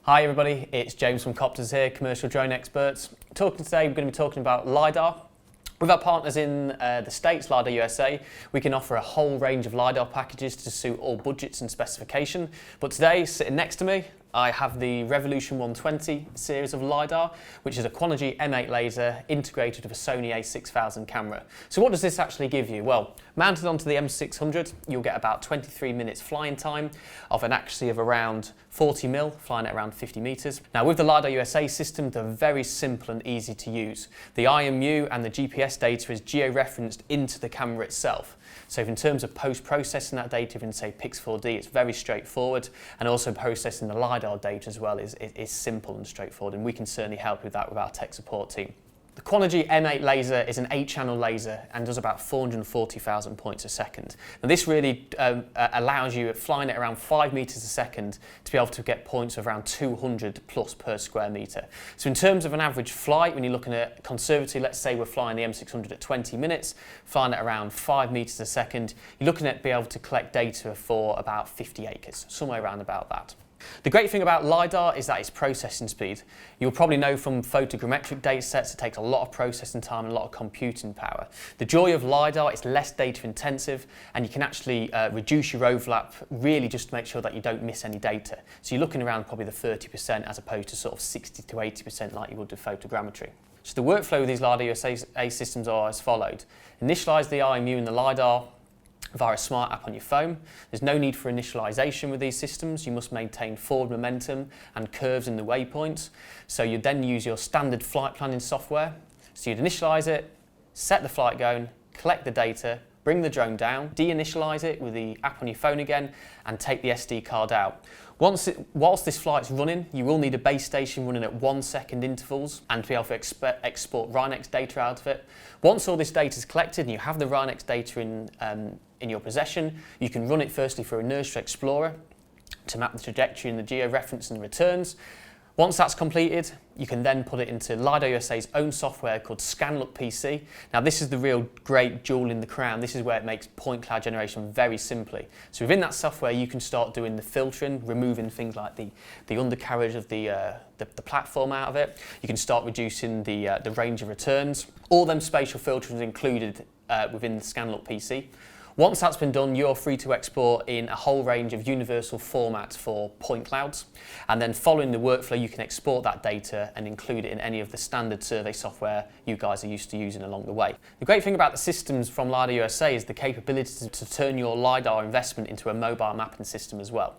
Hi everybody, it's James from Coptrz here, commercial drone experts. Today we're going to be talking about Lidar. With our partners in the States, Lidar USA, we can offer a whole range of Lidar packages to suit all budgets and specification. But today, sitting next to me, I have the Revolution 120 series of Lidar, which is a Coptrz M8 laser integrated with a Sony a6000 camera. So what does this actually give you? Well, mounted onto the M600, you'll get about 23 minutes flying time of an accuracy of around 40 mil, flying at around 50 meters. Now with the Lidar USA system, they're very simple and easy to use. The IMU and the GPS data is geo-referenced into the camera itself. So in terms of post-processing that data in, say, Pix4D, it's very straightforward, and also processing the Lidar data as well is simple and straightforward, and we can certainly help with that with our tech support team. The Coptrz M8 laser is an 8-channel laser and does about 440,000 points a second. Now this really allows you, at flying at around 5 meters a second, to be able to get points of around 200 plus per square meter. So in terms of an average flight, when you're looking at conservatively, let's say we're flying the M600 at 20 minutes, flying at around 5 meters a second, you're looking at being able to collect data for about 50 acres, somewhere around about that. The great thing about Lidar is that it's processing speed. You'll probably know from photogrammetric data sets it takes a lot of processing time and a lot of computing power. The joy of Lidar is less data intensive, and you can actually reduce your overlap, really just to make sure that you don't miss any data. So you're looking around probably the 30% as opposed to sort of 60 to 80% like you would with photogrammetry. So the workflow with these Lidar USA systems are as followed. Initialize the IMU and the Lidar via a smart app on your phone. There's no need for initialization with these systems. You must maintain forward momentum and curves in the waypoints. So you'd then use your standard flight planning software. So you'd initialize it, set the flight going, collect the data, bring the drone down, de-initialize it with the app on your phone again, and take the SD card out. Whilst this flight's running, you will need a base station running at 1 second intervals and to be able to export RINEX data out of it. Once all this data is collected and you have the RINEX data in your possession, you can run it firstly for Inertia Explorer to map the trajectory and the geo-reference and returns. Once that's completed, you can then put it into Lidar USA's own software called Scanlook PC. Now this is the real great jewel in the crown. This is where it makes point cloud generation very simply. So within that software you can start doing the filtering, removing things like the undercarriage of the platform out of it. You can start reducing the range of returns. All them spatial filters included within the Scanlook PC. Once that's been done, you're free to export in a whole range of universal formats for point clouds. And then following the workflow, you can export that data and include it in any of the standard survey software you guys are used to using along the way. The great thing about the systems from Lidar USA is the capability to turn your Lidar investment into a mobile mapping system as well.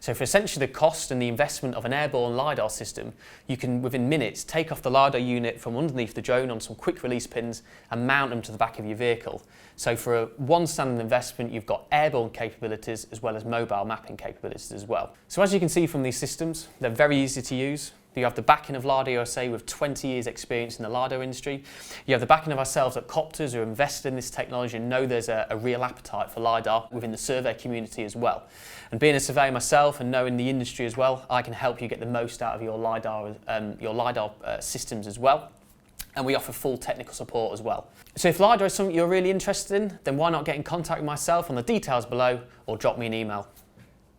So for essentially the cost and the investment of an airborne Lidar system, you can within minutes take off the Lidar unit from underneath the drone on some quick release pins and mount them to the back of your vehicle. So for one standard investment, you've got airborne capabilities as well as mobile mapping capabilities as well. So as you can see from these systems, they're very easy to use. You have the backing of Lidar USA with 20 years experience in the Lidar industry. You have the backing of ourselves at Coptrz, who are invested in this technology and know there's a real appetite for Lidar within the survey community as well. And being a surveyor myself and knowing the industry as well, I can help you get the most out of your Lidar systems as well. And we offer full technical support as well. So if Lidar is something you're really interested in, then why not get in contact with myself on the details below or drop me an email.